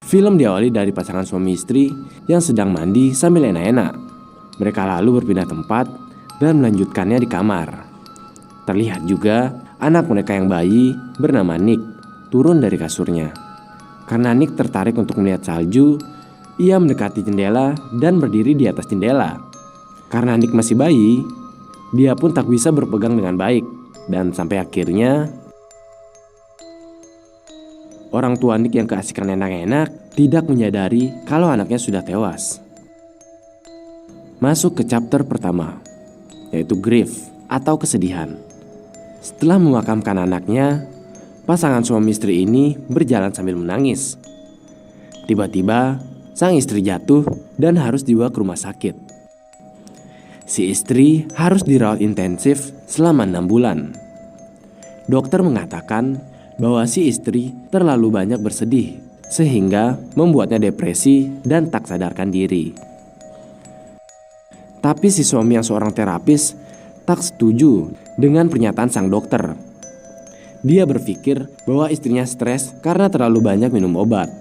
Film diawali dari pasangan suami istri yang sedang mandi sambil enak-enak. Mereka lalu berpindah tempat dan melanjutkannya di kamar. Terlihat juga anak mereka yang bayi bernama Nick turun dari kasurnya. Karena Nick tertarik untuk melihat salju, ia mendekati jendela dan berdiri di atas jendela. Karena Nick masih bayi, dia pun tak bisa berpegang dengan baik. Dan sampai akhirnya orang tua Nick yang keasikan enak-enak tidak menyadari kalau anaknya sudah tewas. Masuk ke chapter pertama, yaitu grief atau kesedihan. Setelah memakamkan anaknya, pasangan suami istri ini berjalan sambil menangis. Tiba-tiba sang istri jatuh dan harus dibawa ke rumah sakit. Si istri harus dirawat intensif selama 6 bulan. Dokter mengatakan bahwa si istri terlalu banyak bersedih sehingga membuatnya depresi dan tak sadarkan diri. Tapi si suami yang seorang terapis tak setuju dengan pernyataan sang dokter. Dia berpikir bahwa istrinya stres karena terlalu banyak minum obat.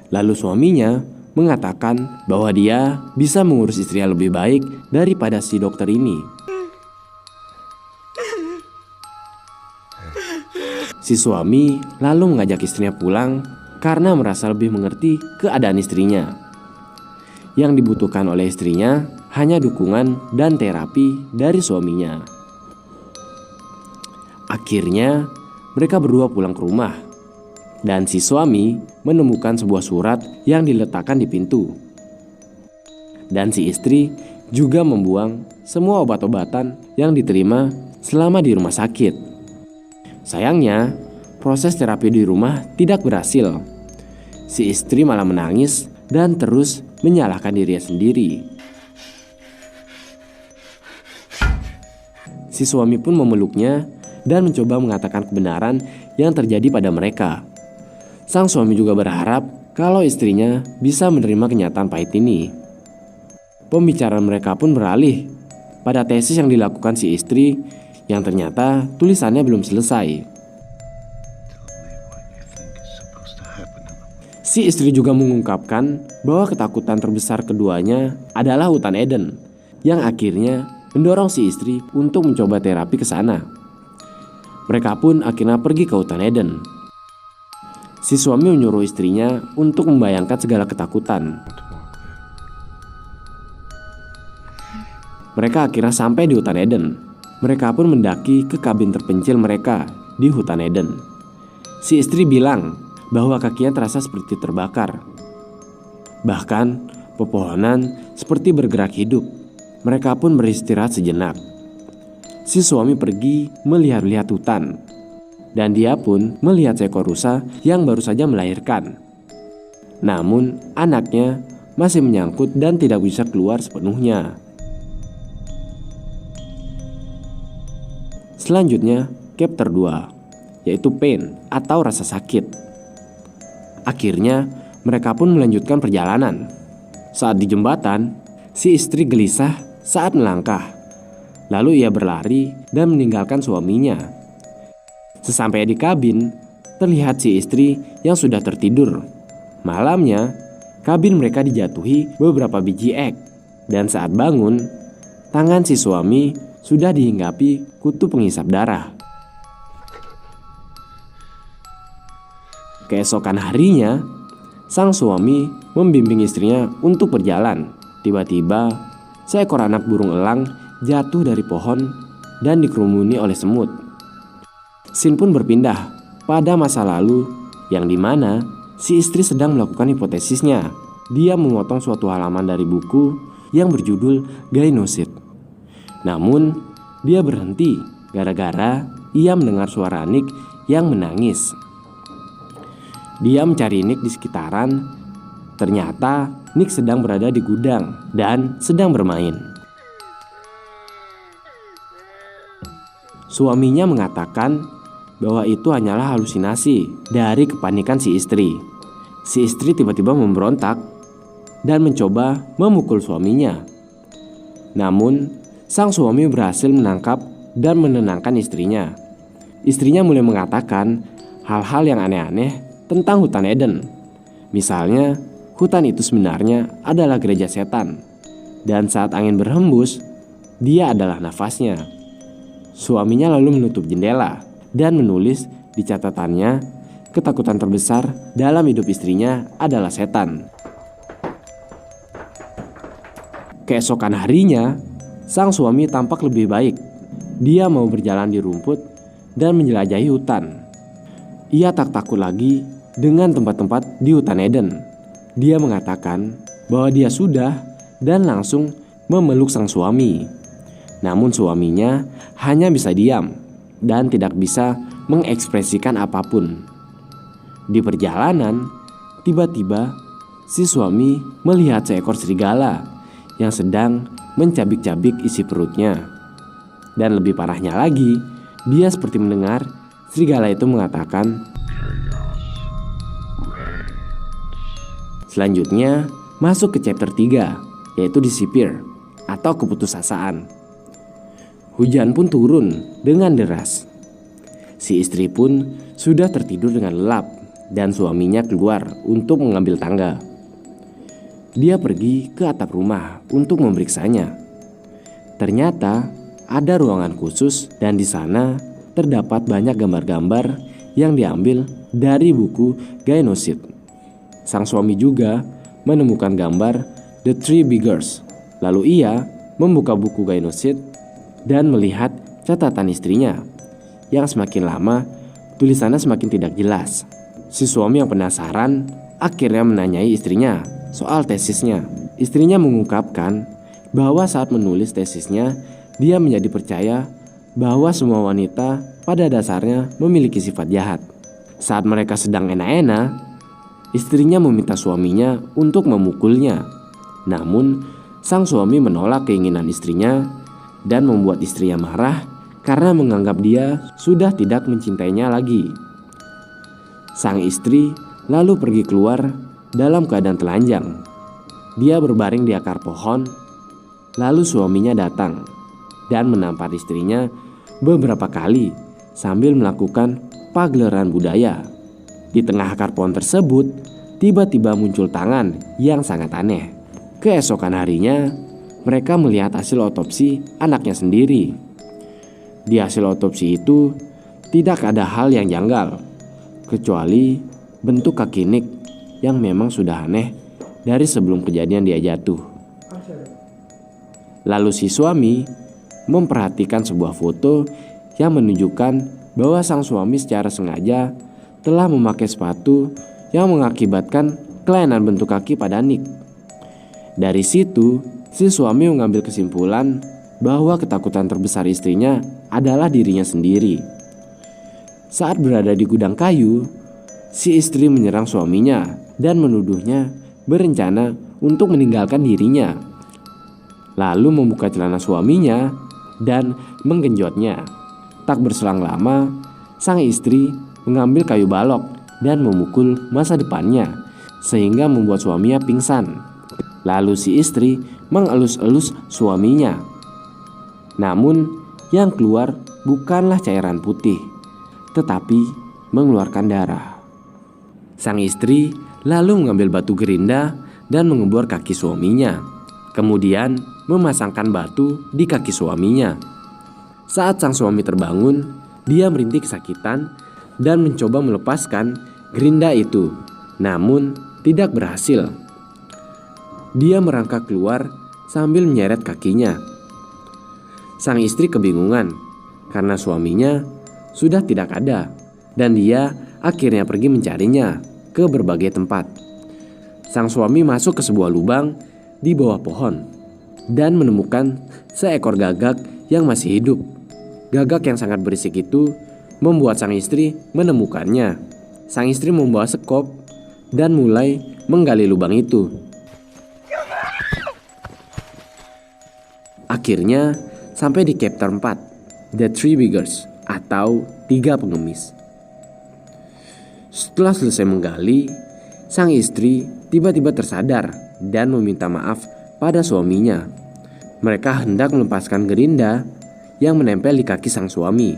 Lalu suaminya mengatakan bahwa dia bisa mengurus istrinya lebih baik daripada si dokter ini. Si suami lalu mengajak istrinya pulang karena merasa lebih mengerti keadaan istrinya. Yang dibutuhkan oleh istrinya hanya dukungan dan terapi dari suaminya. Akhirnya mereka berdua pulang ke rumah. Dan si suami menemukan sebuah surat yang diletakkan di pintu. Dan si istri juga membuang semua obat-obatan yang diterima selama di rumah sakit. Sayangnya, proses terapi di rumah tidak berhasil. Si istri malah menangis dan terus menyalahkan dirinya sendiri. Si suami pun memeluknya dan mencoba mengatakan kebenaran yang terjadi pada mereka. Sang suami juga berharap kalau istrinya bisa menerima kenyataan pahit ini. Pembicaraan mereka pun beralih pada tesis yang dilakukan si istri yang ternyata tulisannya belum selesai. Si istri juga mengungkapkan bahwa ketakutan terbesar keduanya adalah hutan Eden, yang akhirnya mendorong si istri untuk mencoba terapi ke sana. Mereka pun akhirnya pergi ke hutan Eden. Si suami menyuruh istrinya untuk membayangkan segala ketakutan. Mereka akhirnya sampai di hutan Eden. Mereka pun mendaki ke kabin terpencil mereka di hutan Eden. Si istri bilang bahwa kakinya terasa seperti terbakar. Bahkan pepohonan seperti bergerak hidup. Mereka pun beristirahat sejenak. Si suami pergi melihat-lihat hutan. Dan dia pun melihat seekor rusa yang baru saja melahirkan. Namun anaknya masih menyangkut dan tidak bisa keluar sepenuhnya. Selanjutnya, chapter 2, yaitu pain atau rasa sakit. Akhirnya, mereka pun melanjutkan perjalanan. Saat di jembatan, si istri gelisah saat melangkah. Lalu ia berlari dan meninggalkan suaminya. Sesampai di kabin, terlihat si istri yang sudah tertidur. Malamnya, kabin mereka dijatuhi beberapa biji egg. Dan saat bangun, tangan si suami sudah dihinggapi kutu penghisap darah. Keesokan harinya, sang suami membimbing istrinya untuk berjalan. Tiba-tiba, seekor anak burung elang jatuh dari pohon dan dikerumuni oleh semut. Scene pun berpindah pada masa lalu yang dimana si istri sedang melakukan hipotesisnya. Dia memotong suatu halaman dari buku yang berjudul Gynosid. Namun, dia berhenti gara-gara ia mendengar suara Nick yang menangis. Dia mencari Nick di sekitaran. Ternyata Nick sedang berada di gudang dan sedang bermain. Suaminya mengatakan bahwa itu hanyalah halusinasi dari kepanikan si istri. Si istri tiba-tiba memberontak dan mencoba memukul suaminya. Namun, sang suami berhasil menangkap dan menenangkan istrinya. Istrinya mulai mengatakan hal-hal yang aneh-aneh tentang hutan Eden. Misalnya, hutan itu sebenarnya adalah gereja setan, dan saat angin berhembus, dia adalah nafasnya. Suaminya lalu menutup jendela dan menulis di catatannya, ketakutan terbesar dalam hidup istrinya adalah setan. Keesokan harinya, sang suami tampak lebih baik. Dia mau berjalan di rumput dan menjelajahi hutan. Ia tak takut lagi dengan tempat-tempat di hutan Eden. Dia mengatakan bahwa dia sudah dan langsung memeluk sang suami. Namun suaminya hanya bisa diam dan tidak bisa mengekspresikan apapun. Di perjalanan, tiba-tiba si suami melihat seekor serigala yang sedang mencabik-cabik isi perutnya. Dan lebih parahnya lagi, dia seperti mendengar serigala itu mengatakan, selanjutnya masuk ke chapter 3, yaitu Despair atau keputusasaan. Hujan pun turun dengan deras. Si istri pun sudah tertidur dengan lelap dan suaminya keluar untuk mengambil tangga. Dia pergi ke atap rumah untuk memeriksanya. Ternyata ada ruangan khusus dan di sana terdapat banyak gambar-gambar yang diambil dari buku Gnosis. Sang suami juga menemukan gambar The Three Beggars. Lalu ia membuka buku Gnosis dan melihat catatan istrinya yang semakin lama tulisannya semakin tidak jelas. Si suami yang penasaran akhirnya menanyai istrinya soal tesisnya. Istrinya mengungkapkan bahwa saat menulis tesisnya, dia menjadi percaya bahwa semua wanita pada dasarnya memiliki sifat jahat. Saat mereka sedang enak-enak, istrinya meminta suaminya untuk memukulnya. Namun, sang suami menolak keinginan istrinya dan membuat istrinya marah karena menganggap dia sudah tidak mencintainya lagi. Sang istri lalu pergi keluar dalam keadaan telanjang. Dia berbaring di akar pohon, lalu suaminya datang dan menampar istrinya beberapa kali sambil melakukan pagelaran budaya. Di tengah akar pohon tersebut, tiba-tiba muncul tangan yang sangat aneh. Keesokan harinya, mereka melihat hasil otopsi anaknya sendiri. Di hasil otopsi itu, tidak ada hal yang janggal, kecuali bentuk kaki Nick yang memang sudah aneh dari sebelum kejadian dia jatuh. Lalu si suami memperhatikan sebuah foto yang menunjukkan bahwa sang suami secara sengaja telah memakai sepatu yang mengakibatkan kelainan bentuk kaki pada Nick. Dari situ, si suami mengambil kesimpulan bahwa ketakutan terbesar istrinya adalah dirinya sendiri. Saat berada di gudang kayu, si istri menyerang suaminya dan menuduhnya berencana untuk meninggalkan dirinya. Lalu membuka celana suaminya dan menggenjotnya. Tak berselang lama, sang istri mengambil kayu balok dan memukul masa depannya sehingga membuat suaminya pingsan. Lalu si istri mengelus-elus suaminya. Namun yang keluar bukanlah cairan putih, tetapi mengeluarkan darah. Sang istri lalu mengambil batu gerinda dan mengebor kaki suaminya. Kemudian memasangkan batu di kaki suaminya. Saat sang suami terbangun, dia merintih kesakitan dan mencoba melepaskan gerinda itu, namun tidak berhasil. Dia merangkak keluar sambil menyeret kakinya. Sang istri kebingungan karena suaminya sudah tidak ada dan dia akhirnya pergi mencarinya ke berbagai tempat. Sang suami masuk ke sebuah lubang di bawah pohon dan menemukan seekor gagak yang masih hidup. Gagak yang sangat berisik itu membuat sang istri menemukannya. Sang istri membawa sekop dan mulai menggali lubang itu. Akhirnya sampai di chapter 4, The Three Beggars atau 3 pengemis. Setelah selesai menggali, sang istri tiba-tiba tersadar dan meminta maaf pada suaminya. Mereka hendak melepaskan gerinda yang menempel di kaki sang suami.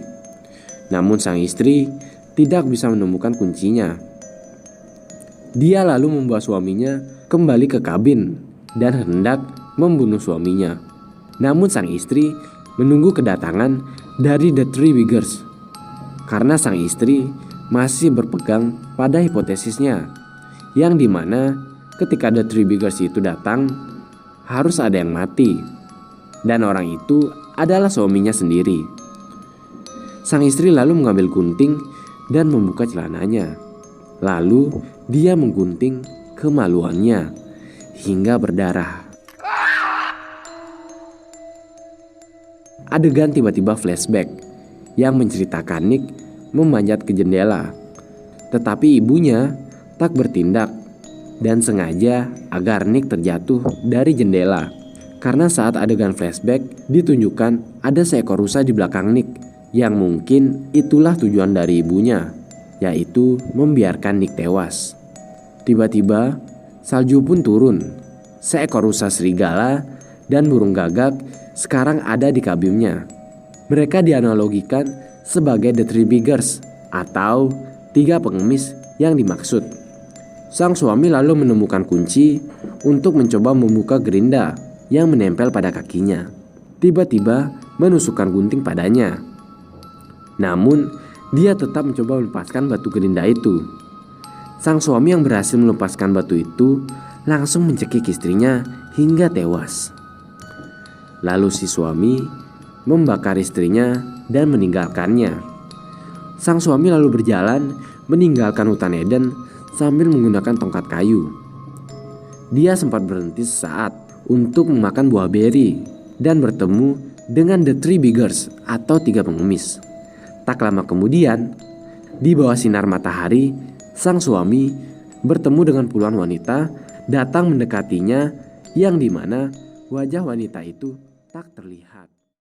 Namun sang istri tidak bisa menemukan kuncinya. Dia lalu membawa suaminya kembali ke kabin dan hendak membunuh suaminya. Namun sang istri menunggu kedatangan dari The Three Beggars karena sang istri masih berpegang pada hipotesisnya, yang dimana ketika The Three Beggars itu datang harus ada yang mati, dan orang itu adalah suaminya sendiri. Sang istri lalu mengambil gunting dan membuka celananya. Lalu dia menggunting kemaluannya hingga berdarah. Adegan tiba-tiba flashback yang menceritakan Nick memanjat ke jendela, tetapi ibunya tak bertindak dan sengaja agar Nick terjatuh dari jendela. Karena saat adegan flashback ditunjukkan ada seekor rusa di belakang Nick, yang mungkin itulah tujuan dari ibunya, yaitu membiarkan Nick tewas. Tiba-tiba salju pun turun. Seekor rusa serigala dan burung gagak sekarang ada di kabinnya. Mereka dianalogikan sebagai The Three Beggars atau 3 pengemis yang dimaksud. Sang suami lalu menemukan kunci untuk mencoba membuka gerinda yang menempel pada kakinya. Tiba-tiba menusukkan gunting padanya. Namun dia tetap mencoba melepaskan batu gerinda itu. Sang suami yang berhasil melepaskan batu itu langsung mencekik istrinya hingga tewas. Lalu si suami membakar istrinya dan meninggalkannya. Sang suami lalu berjalan meninggalkan hutan Eden sambil menggunakan tongkat kayu. Dia sempat berhenti sesaat untuk memakan buah beri dan bertemu dengan The Three Beggars atau 3 pengemis. Tak lama kemudian, di bawah sinar matahari, sang suami bertemu dengan puluhan wanita datang mendekatinya, yang dimana wajah wanita itu tak terlihat.